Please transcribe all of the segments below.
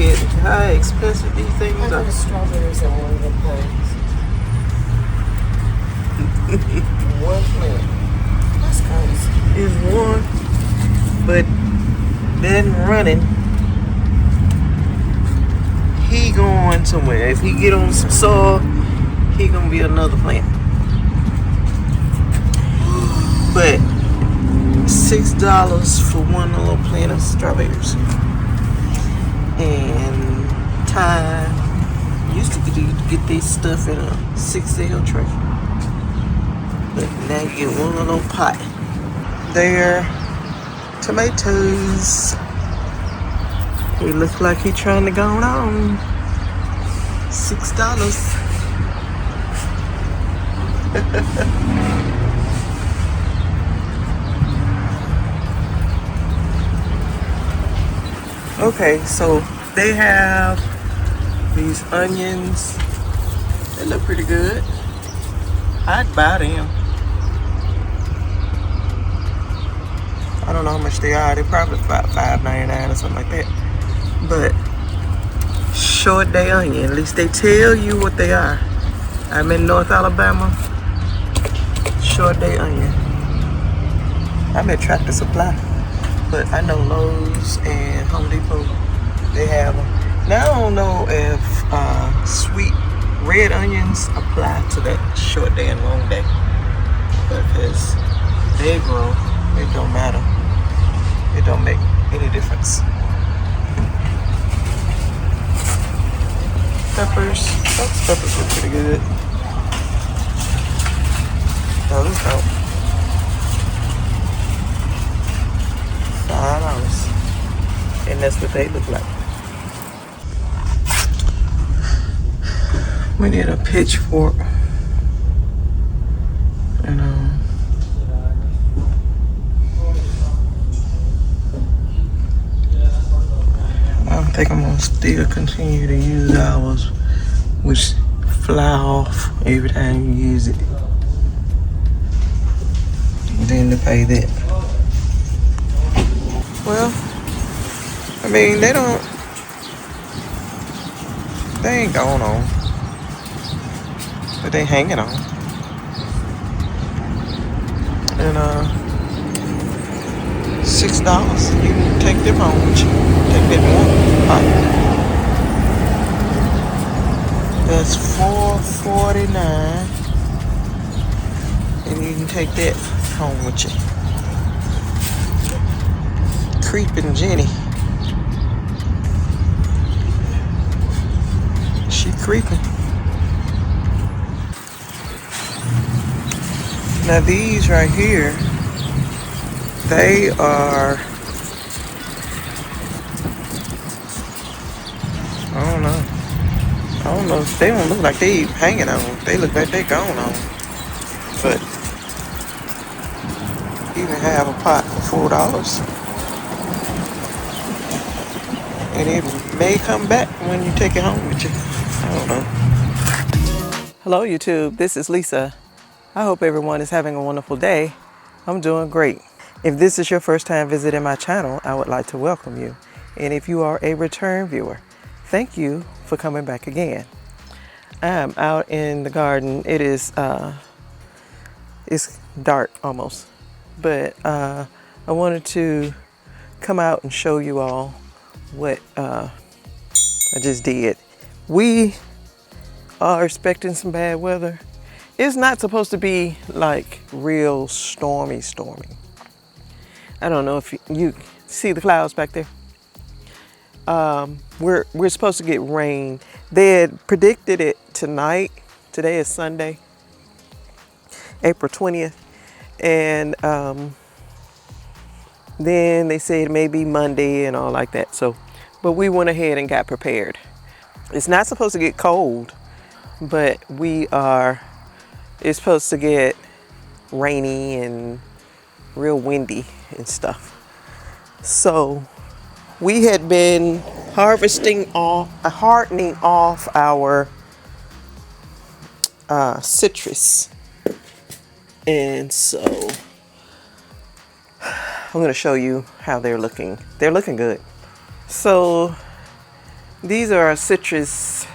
at how expensive these things I are. got strawberries in one of the plants. One plant. That's crazy. It's one, but then running, he going somewhere. If he get on some soil, he gonna be another plant. But $6 for one little plant of strawberries. And Ty used to get this stuff in a 6L tray. But now you get one little pot. There, tomatoes. He looks like he trying to go on. $6. Okay, so they have these onions. They look pretty good. I'd buy them. I don't know how much they are. They're probably about $5.99 or something like that. But short day onion. At least they tell you what they are. I'm in North Alabama. Short day onion. I'm at Tractor Supply. But I know Lowe's and Home Depot, they have them. Now I don't know if sweet red onions apply to that short day and long day. Because they grow, it don't matter. It don't make any difference. Peppers. Those peppers look pretty good. Those don't. $5. And that's what they look like. We need a pitchfork. And I think I'm gonna still continue to use ours, which fly off every time you use it. Then to pay that. Well, I mean, they ain't going on, but they hanging on. And $6, you can take them home with you. Take that one pot. That's $4.49, and you can take that home with you. Creeping Jenny. She creeping. Now these right here, they are, I don't know. They don't look like they hanging on. They look like they going on. But you can have a pot for $4. And it may come back when you take it home with you. I don't know. Hello YouTube, this is Lisa. I hope everyone is having a wonderful day. I'm doing great. If this is your first time visiting my channel, I would like to welcome you. And if you are a return viewer, thank you for coming back again. I'm out in the garden. It is, it's dark almost. But I wanted to come out and show you all what I just did. We are expecting some bad weather. It's not supposed to be like real stormy. I don't know if you see the clouds back there. We're supposed to get rain. They had predicted it tonight. Today is Sunday, April 20th. And then they said maybe Monday and all like that. So, but we went ahead and got prepared. It's not supposed to get cold, but it's supposed to get rainy and real windy and stuff. So we had been hardening off our citrus. And so I'm going to show you how they're looking. They're looking good. So These are citrus.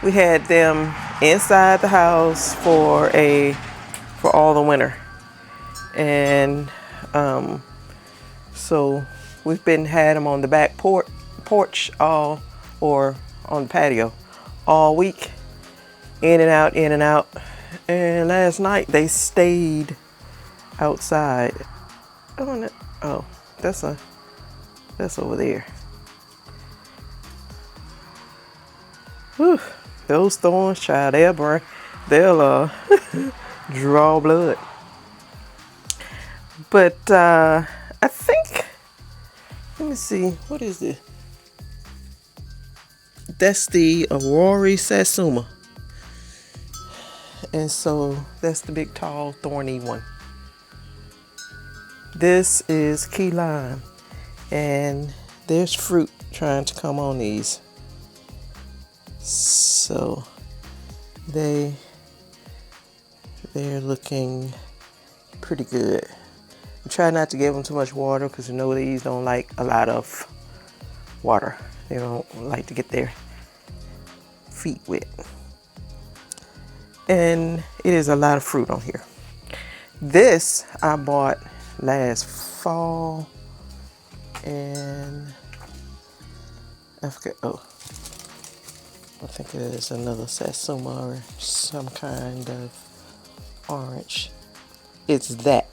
We had them inside the house for all the winter, and so we've had them on the back porch or on the patio all week, in and out, in and out. And last night they stayed outside. Oh, that's over there. Whew, those thorns, child, they'll draw blood. But I think, let me see, what is this? That's the Aurora Satsuma. And so that's the big, tall, thorny one. This is key lime. And there's fruit trying to come on these. So they're looking pretty good. Try not to give them too much water because you know these don't like a lot of water. They don't like to get their feet wet. And it is a lot of fruit on here. This I bought last fall, and I forget, I think it is another Satsuma or some kind of orange. It's that.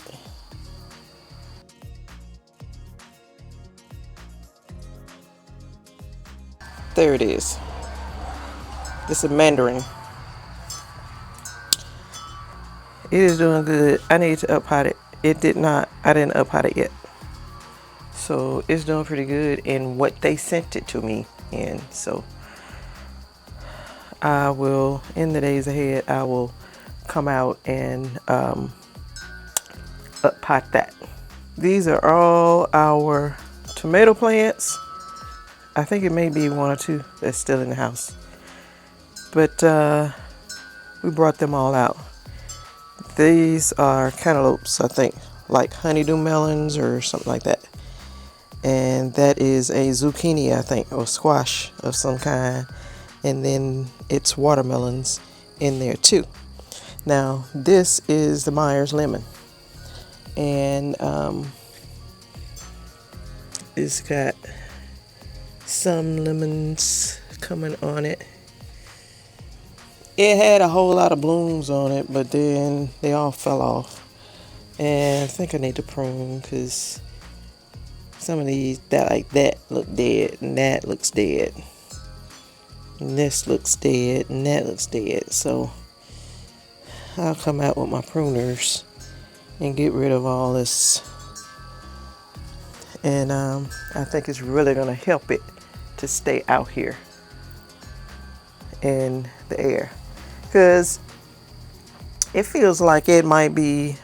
There it is. This is mandarin. It is doing good. I need to up-pot it. I didn't up-pot it yet. So it's doing pretty good in what they sent it to me in. So I will, in the days ahead, I will come out and up-pot that. These are all our tomato plants. I think it may be one or two that's still in the house. But we brought them all out. These are cantaloupes, I think, like honeydew melons or something like that. And that is a zucchini, I think, or squash of some kind. And then it's watermelons in there too. Now, this is the Myers lemon. And it's got some lemons coming on it. It had a whole lot of blooms on it, but then they all fell off. And I think I need to prune because some of these that look dead, and that looks dead. And this looks dead, and that looks dead. So I'll come out with my pruners and get rid of all this. And I think it's really going to help it to stay out here in the air, because it feels like it might be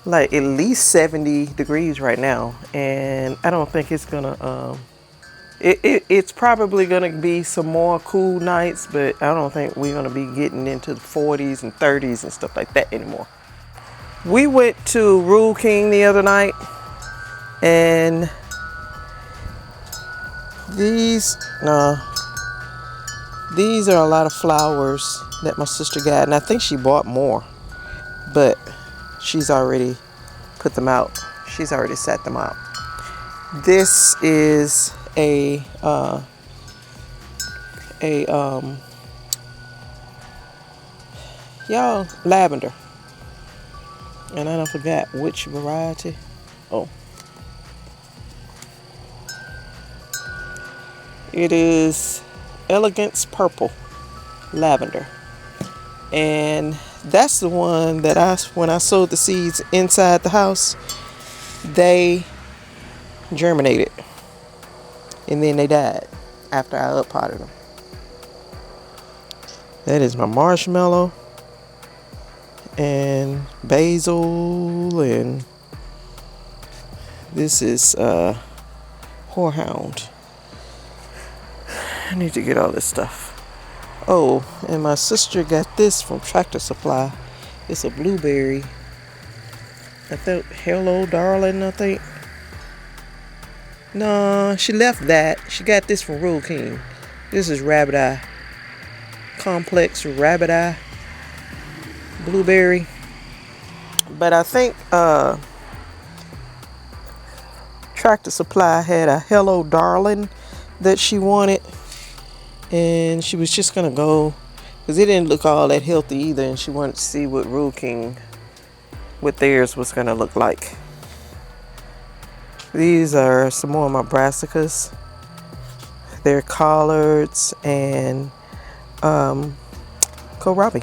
like at least 70 degrees right now, and I don't think it's gonna it's probably gonna be some more cool nights, but I don't think we're gonna be getting into the 40s and 30s and stuff like that anymore. We went to Rule King the other night, and these are a lot of flowers that my sister got, and I think she bought more, but she's already put them out. She's already set them out. This is lavender, and I don't forget which variety. Oh, it is Elegance Purple Lavender. And that's the one that when I sowed the seeds inside the house, they germinated. And then they died after I up-potted them. That is my marshmallow and basil, and this is horehound. I need to get all this stuff. Oh, and my sister got this from Tractor Supply. It's a blueberry. I thought, Hello Darling, I think. No, she left that. She got this from Rule King. This is rabbit eye. Complex rabbit eye. Blueberry. But I think Tractor Supply had a Hello Darling that she wanted. And she was just going to go, because it didn't look all that healthy either. And she wanted to see what Rule King, what theirs was going to look like. These are some more of my brassicas. They're collards and kohlrabi.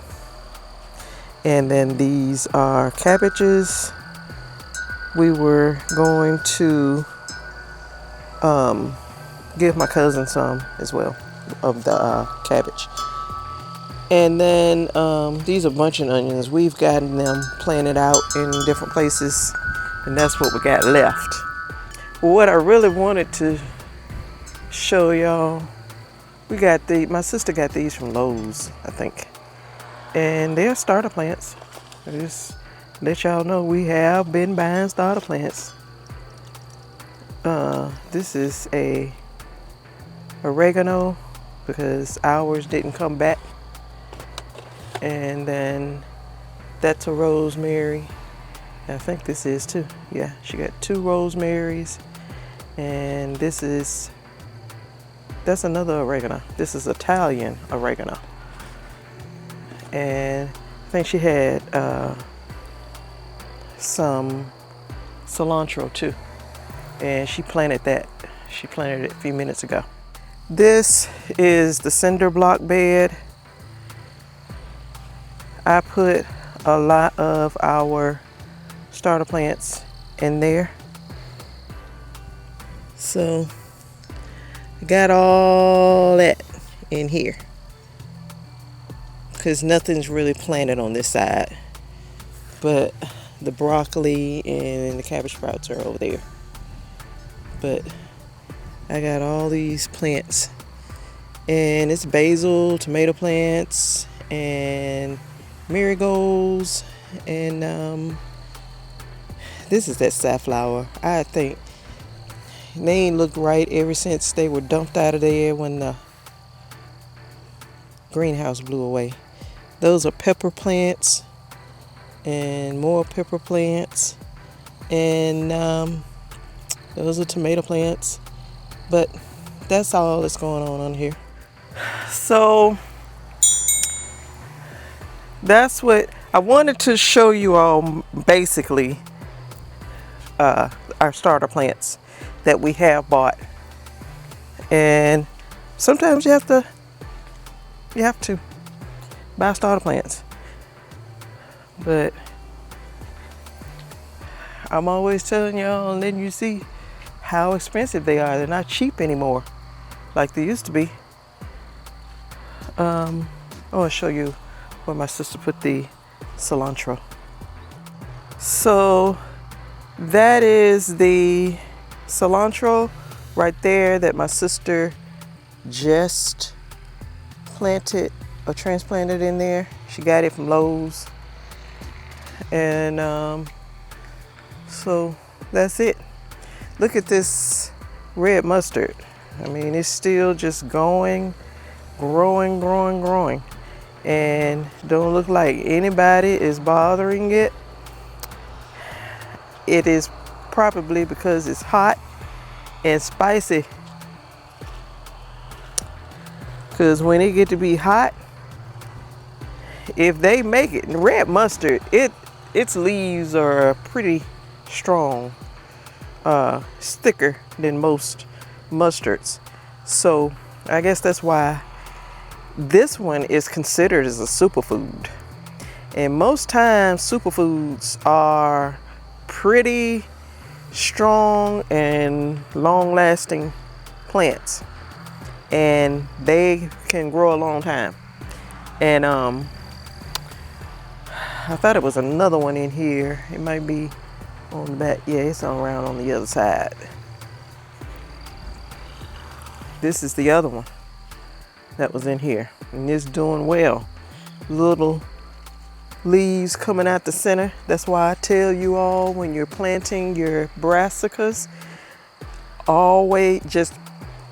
And then these are cabbages. We were going to give my cousin some as well of the cabbage. And then these are bunching onions. We've gotten them planted out in different places, and that's what we got left. What I really wanted to show y'all, my sister got these from Lowe's, I think. And they're starter plants. I just let y'all know we have been buying starter plants. This is a oregano because ours didn't come back. And then that's a rosemary. I think this is too. Yeah, she got 2 rosemaries. And that's another oregano. This is Italian oregano. And I think she had some cilantro too. And she planted that. She planted it a few minutes ago. This is the cinder block bed. I put a lot of our starter plants in there. So I got all that in here because nothing's really planted on this side, but the broccoli and the cabbage sprouts are over there. But I got all these plants, and it's basil, tomato plants, and marigolds, and this is that safflower. I think they ain't looked right ever since they were dumped out of there when the greenhouse blew away. Those are pepper plants and more pepper plants, and those are tomato plants. But that's all that's going on here. So that's what I wanted to show you all, basically our starter plants that we have bought. And sometimes you have to buy starter plants. But I'm always telling y'all and letting you see how expensive they are. They're not cheap anymore like they used to be. I want to show you where my sister put the cilantro. So that is the cilantro right there that my sister just planted or transplanted in there. She got it from Lowe's. And so that's it. Look at this red mustard. I mean, it's still just growing. And don't look like anybody is bothering it. It is probably because it's hot and spicy. Because when it get to be hot, if they make it, red mustard, its leaves are pretty strong. It's thicker than most mustards. So I guess that's why this one is considered as a superfood. And most times superfoods are pretty strong and long-lasting plants, and they can grow a long time. And I thought it was another one in here. It might be on the back. Yeah, it's around on the other side. This is the other one that was in here, and it's doing well. Little leaves coming out the center. That's why I tell you all, when you're planting your brassicas, always just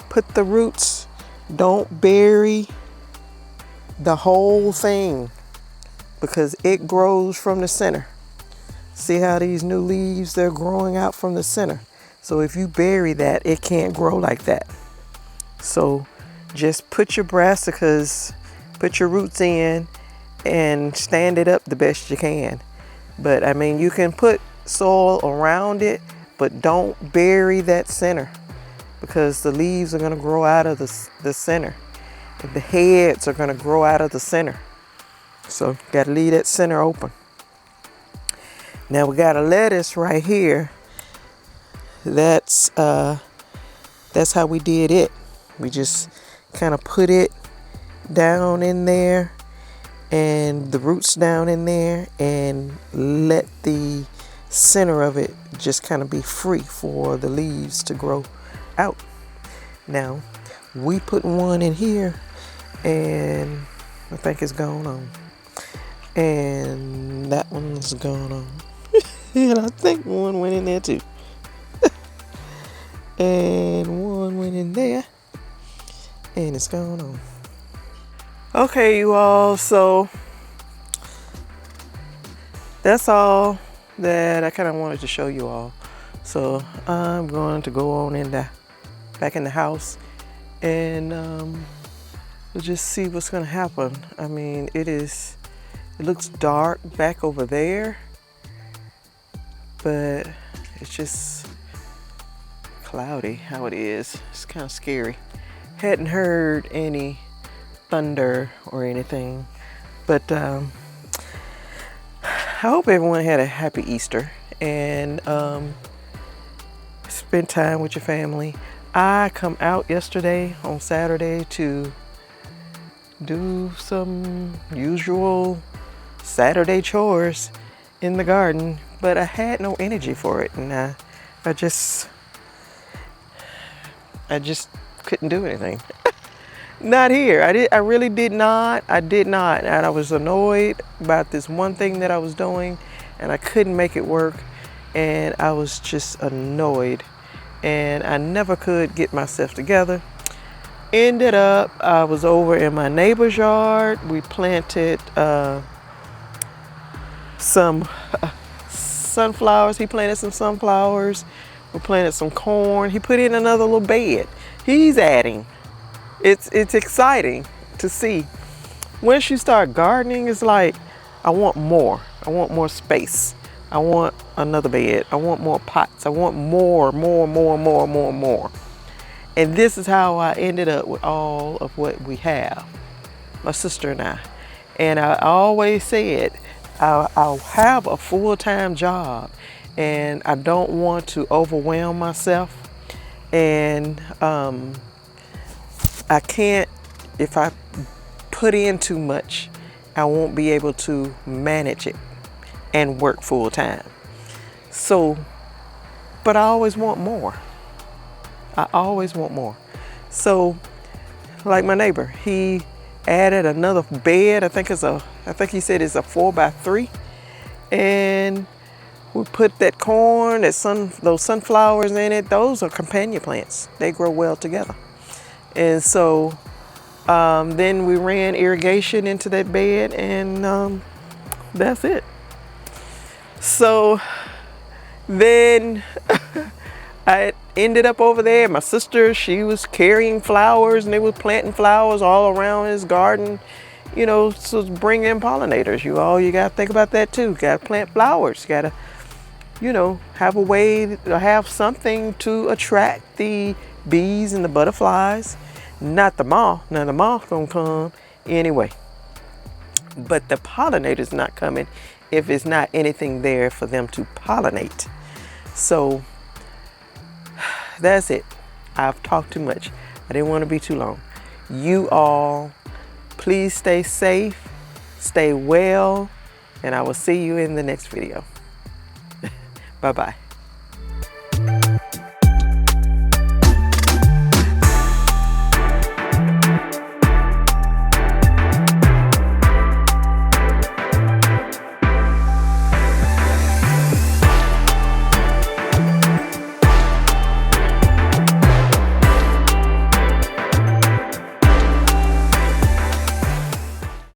put the roots Don't bury the whole thing because it grows from the center. See how these new leaves, they're growing out from the center. So if you bury that, it can't grow like that. So just put your brassicas, put your roots in and stand it up the best you can. But I mean, you can put soil around it, but don't bury that center because the leaves are going to grow out of the center. And the heads are going to grow out of the center. So got to leave that center open. Now we got a lettuce right here. That's how we did it. We just kind of put it down in there and the roots down in there and let the center of it just kind of be free for the leaves to grow out. Now we put one in here and I think it's gone on. And that one's gone on. And I think one went in there too. And one went in there. And it's gone on. Okay, you all. So that's all that I kind of wanted to show you all. So I'm going to go on back in the house and we'll just see what's going to happen. I mean, it looks dark back over there, but it's just cloudy how it is. It's kind of scary. Hadn't heard any thunder or anything, but I hope everyone had a happy Easter and spend time with your family. I come out yesterday on Saturday to do some usual Saturday chores in the garden, but I had no energy for it, and I just couldn't do anything. Not here. I really did not. I did not, and I was annoyed about this one thing that I was doing, and I couldn't make it work, and I was just annoyed, and I never could get myself together. Ended up, I was over in my neighbor's yard. We planted some sunflowers. He planted some sunflowers. We planted some corn. He put in another little bed. He's adding. It's exciting to see. Once you start gardening, it's like, I want more. I want more space. I want another bed. I want more pots. I want more. And this is how I ended up with all of what we have, my sister and I. And I always said, I'll have a full-time job and I don't want to overwhelm myself. And I can't, if I put in too much, I won't be able to manage it and work full-time. So, but I always want more. I always want more. So, like my neighbor, he added another bed. I think he said it's a 4x3, and we put that corn, those sunflowers in it. Those are companion plants. They grow well together. And so, then we ran irrigation into that bed, and that's it. So then I ended up over there. My sister, she was carrying flowers, and they were planting flowers all around his garden, you know, to bring in pollinators. You got to think about that too. Got to plant flowers. Got to, you know, have a way to have something to attract the bees and the butterflies. Not the moth. Now the moth gonna come anyway. But the pollinator's not coming if it's not anything there for them to pollinate. So that's it. I've talked too much. I didn't want to be too long. You all, please stay safe, stay well, and I will see you in the next video. Bye-bye.